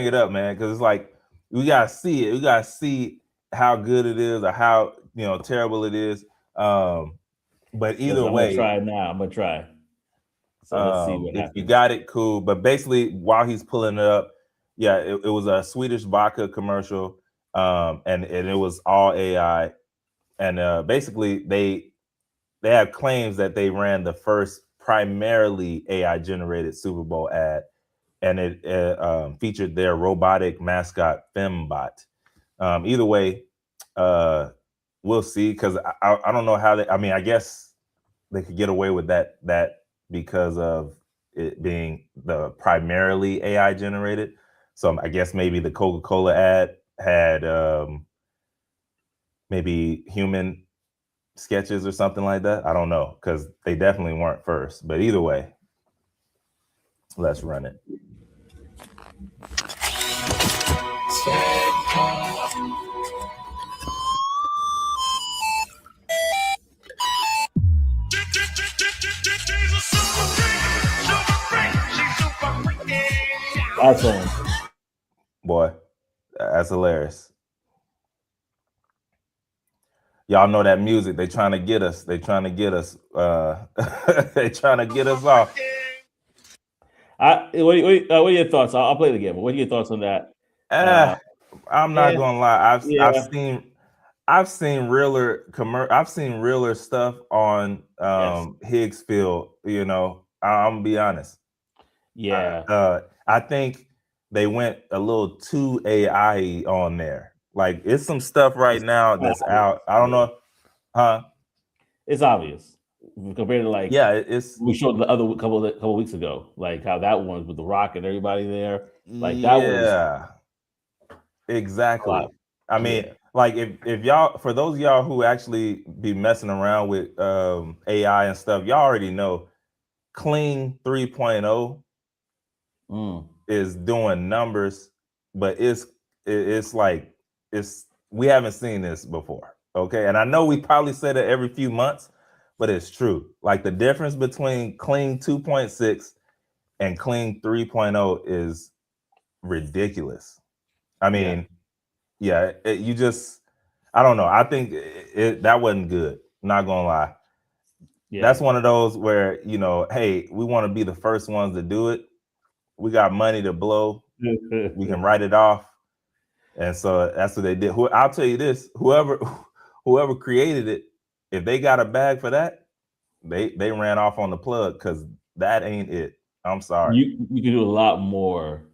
it up, man. Because it's like we gotta see it. We gotta see how good it is or how terrible it is. But either way, I'm gonna try now. I'm gonna try. So let's see what happens. If you got it, cool. But basically, while he's pulling it up, it was a Swedish vodka commercial, and it was all AI. And basically, they have claims that they ran the first primarily AI generated Super Bowl ad, and it featured their robotic mascot Fembot. Either way, we'll see, because I don't know how I guess they could get away with that because of it being the primarily AI generated. So I guess maybe the Coca-Cola ad had maybe human sketches or something like that. I don't know, because they definitely weren't first. But either way, let's run it. Awesome. Boy, that's hilarious. Y'all know that music. They trying to get us. They trying to get us. They trying to get us off. What are your thoughts? I'll play the game. What are your thoughts on that? I'm not gonna lie. I've seen realer stuff on Higgsfield. I'm gonna be honest. Yeah. I think they went a little too AI on there. Like, it's some stuff right now that's out. I don't know, huh? It's obvious compared to it's we showed the other couple weeks ago, like how that one was with the Rock and everybody there. Like that was exactly. I mean, like if y'all, for those of y'all who actually be messing around with AI and stuff, y'all already know Clean 3.0 is doing numbers, but we haven't seen this before. Okay. And I know we probably say that every few months, but it's true. Like, the difference between Clean 2.6 and Clean 3.0 is ridiculous. I mean, I don't know. I think that wasn't good. Not gonna lie. Yeah. That's one of those where, hey, we want to be the first ones to do it. We got money to blow. We can write it off. And so that's what they did. I'll tell you this, whoever created it, if they got a bag for that, they ran off on the plug, because that ain't it. I'm sorry. You can do a lot more,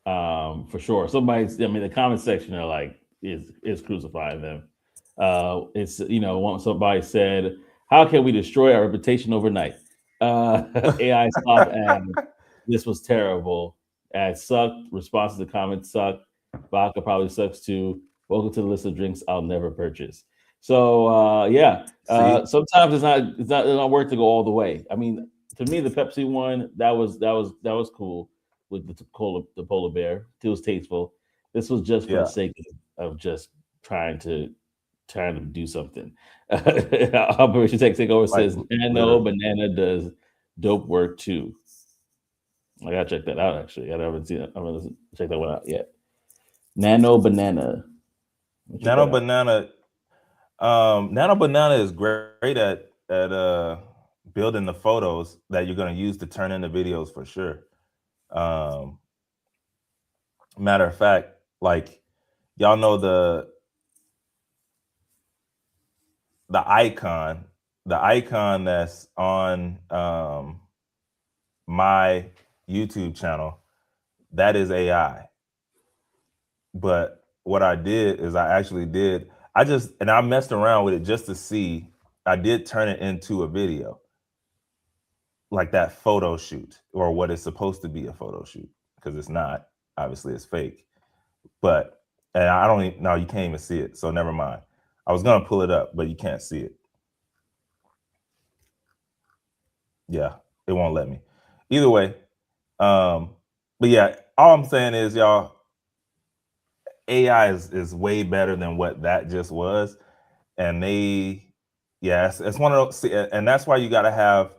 for sure. The comment section are like is crucifying them. Somebody said, "How can we destroy our reputation overnight?" AI stop ad. This was terrible. Ad sucked. Responses to comments sucked. Vodka probably sucks too. Welcome to the list of drinks I'll never purchase. So See? sometimes it's not worth to go all the way. I mean, to me, the Pepsi one that was cool with the polar bear. It was tasteful. This was just for the Yeah. sake of just trying to do something. Operation Takeover Like, says Nano literally. Banana does dope work too. I gotta check that out. Actually, I haven't seen it. I'm gonna check that one out yet. Nano Banana. Nano Banana. Nano Banana is great at building the photos that you're going to use to turn into videos for sure. Matter of fact, like y'all know the icon that's on my YouTube channel, that is AI. But what I did is I messed around with it just to see. I did turn it into a video, like that photo shoot, or what is supposed to be a photo shoot, because it's not. Obviously, it's fake. But and I don't even, no, you can't even see it. So never mind. I was gonna pull it up, but you can't see it. Yeah, it won't let me. Either way, but yeah, all I'm saying is, y'all, AI is way better than what that just was, and it's one of those, and that's why you have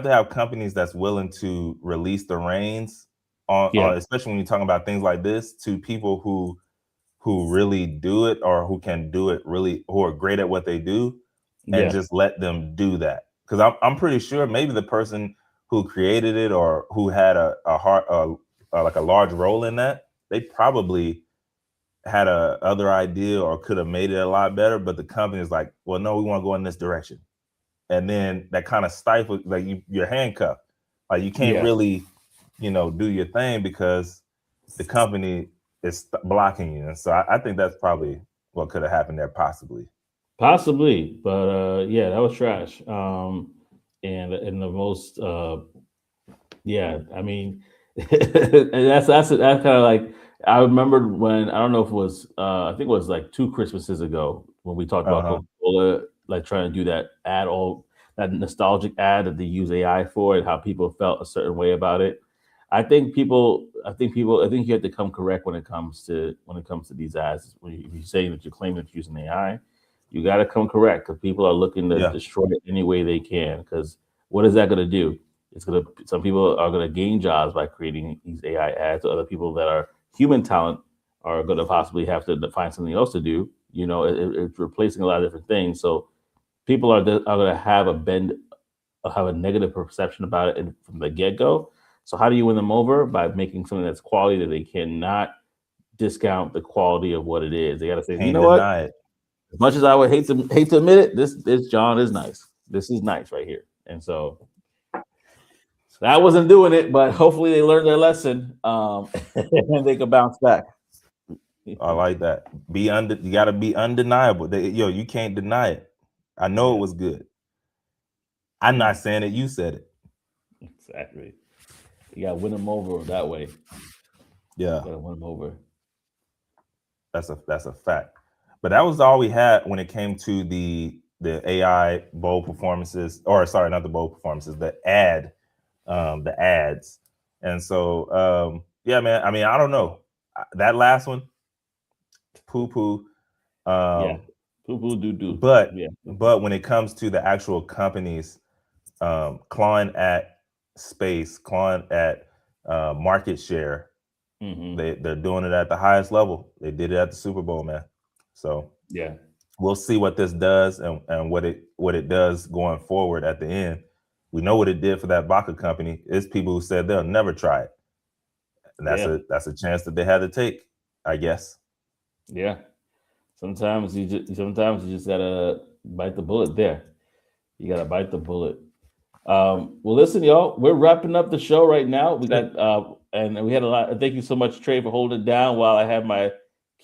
to have companies that's willing to release the reins on, especially when you're talking about things like this, to people who really do it, or who can do it really, who are great at what they do, and just let them do that. Because I'm pretty sure maybe the person who created it, or who had a large role in that, they probably had a other idea or could have made it a lot better, but the company is like, well, no, we want to go in this direction. And then that kind of stifles, like, you're handcuffed. Like, you can't really, do your thing because the company is blocking you. And so I think that's probably what could have happened there, possibly. But that was trash. And the most, I mean, and that's kind of like, I remember when, I don't know if it was, I think it was like 2 Christmases ago, when we talked about Coca-Cola, like trying to do that that nostalgic ad that they use AI for, and how people felt a certain way about it. I think you have to come correct when it comes to these ads. When you're saying that you're claiming that you're using AI, you got to come correct, because people are looking to destroy it any way they can. Because what is that going to do? Some people are going to gain jobs by creating these AI ads. Other people that are human talent are going to possibly have to find something else to do. It's replacing a lot of different things. So people are going to have a negative perception about it from the get-go. So how do you win them over? By making something that's quality, that they cannot discount the quality of what it is. They got to say, you know what? As much as I would hate to admit it, this John is nice. This is nice right here. And so I wasn't doing it, but hopefully they learned their lesson, and they can bounce back. I like that. You got to be undeniable. You can't deny it. I know it was good. I'm not saying it. You said it. Exactly. You got to win them over that way. Yeah. Got to win them over. That's a fact. But that was all we had when it came to the AI bold performances, or sorry, not the bold performances, the ads. And so, yeah, man, I mean, I don't know. That last one, poo-poo. Poo-poo doo-doo. But when it comes to the actual companies clawing at space, clawing at market share, they're doing it at the highest level. They did it at the Super Bowl, man. So we'll see what this does, and what it does going forward at the end. We know what it did for that vodka company. It's people who said they'll never try it, and that's a chance that they had to take, I guess. Yeah. Sometimes you just gotta bite the bullet there. You gotta bite the bullet. Well, listen, y'all, we're wrapping up the show right now. We got and we had a lot. Thank you so much, Trey, for holding it down while I had my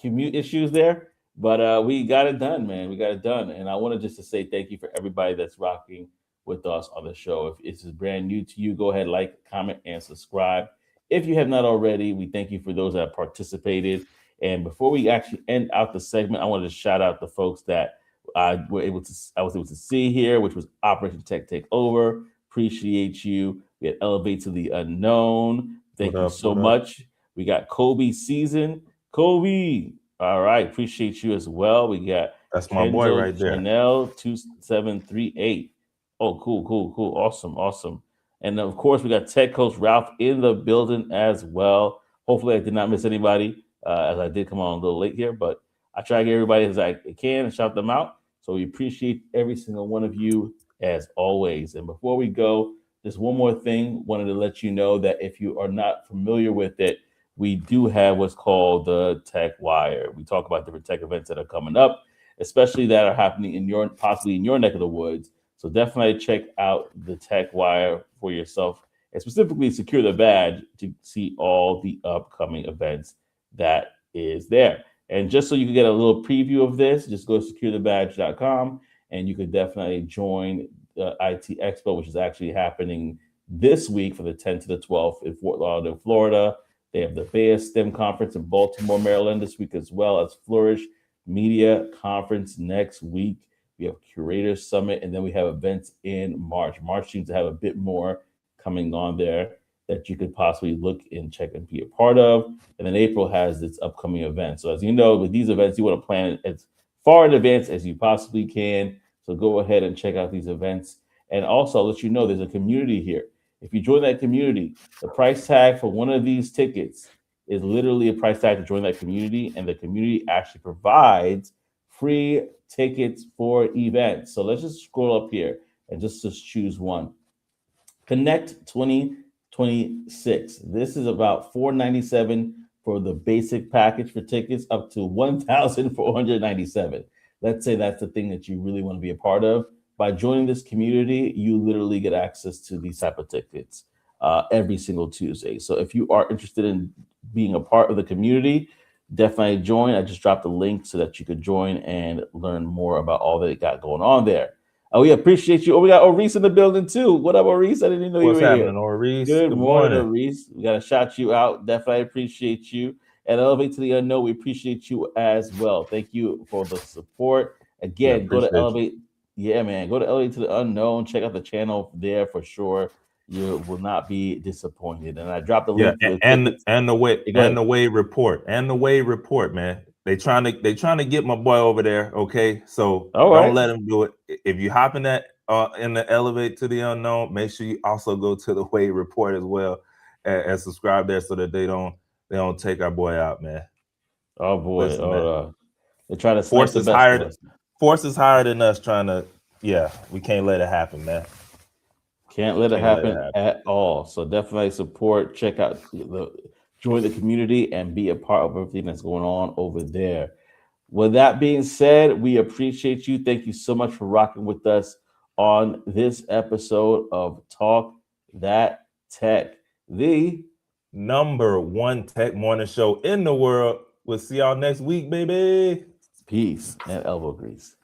commute issues there. But we got it done, man. We got it done. And I wanted just to say thank you for everybody that's rocking with us on the show. If this is brand new to you, go ahead, like, comment, and subscribe. If you have not already, we thank you for those that have participated. And before we actually end out the segment, I wanted to shout out the folks that I was able to see here, which was Operation Tech Takeover. Appreciate you. We had Elevate to the Unknown. Thank you so much. We got Kobe Season. Kobe. All right. Appreciate you as well. We got That's my boy right there. Chanel 2738. Oh, cool. Awesome. And of course, we got Tech Coach Ralph in the building as well. Hopefully, I did not miss anybody, as I did come on a little late here, but I try to get everybody as I can and shout them out. So we appreciate every single one of you as always. And before we go, just one more thing. Wanted to let you know that if you are not familiar with it, we do have what's called the Tech Wire. We talk about different tech events that are coming up, especially that are happening in possibly in your neck of the woods. So definitely check out the Tech Wire for yourself, and specifically secure the badge to see all the upcoming events that is there. And just so you can get a little preview of this, just go to securethebadge.com and you could definitely join the IT Expo, which is actually happening this week for the 10th to the 12th in Fort Lauderdale, Florida. They have the Bay STEM Conference in Baltimore, Maryland this week, as well as Flourish Media Conference next week. We have Curators Summit, and then we have events in March. March seems to have a bit more coming on there that you could possibly look and check and be a part of. And then April has its upcoming event. So as you know, with these events, you want to plan as far in advance as you possibly can. So go ahead and check out these events. And also I'll let you know there's a community here. If you join that community, the price tag for one of these tickets is literally a price tag to join that community. And the community actually provides free tickets for events. So let's just scroll up here and just choose one. Connect 2026. This is about $497 for the basic package for tickets, up to $1,497. Let's say that's the thing that you really want to be a part of. By joining this community, you literally get access to these type of tickets every single Tuesday. So if you are interested in being a part of the community, definitely join. I just dropped a link so that you could join and learn more about all that it got going on there. Oh, we appreciate you. Oh, we got Oris in the building too. What up, Oris? I didn't even know you were here. What's happening, Oris? Good morning, Oris. We got to shout you out. Definitely appreciate you. And Elevate to the Unknown, we appreciate you as well. Thank you for the support. Again, go to Elevate. Yeah, man. Go to Elevate to the Unknown. Check out the channel there for sure. You will not be disappointed. And I dropped the link. And the way report, man. They trying to get my boy over there. Okay, so don't let him do it. If you hop in that in the Elevate to the Unknown, make sure you also go to the Way Report as well and subscribe there so that they don't take our boy out, man. Oh boy, they try to force is higher. Force is higher than us. We can't let it happen, man. Can't let it happen at all. So definitely support. Check out join the community and be a part of everything that's going on over there. With that being said, we appreciate you. Thank you so much for rocking with us on this episode of Talk That Tech, the #1 tech morning show in the world. We'll see y'all next week, baby. Peace and elbow grease.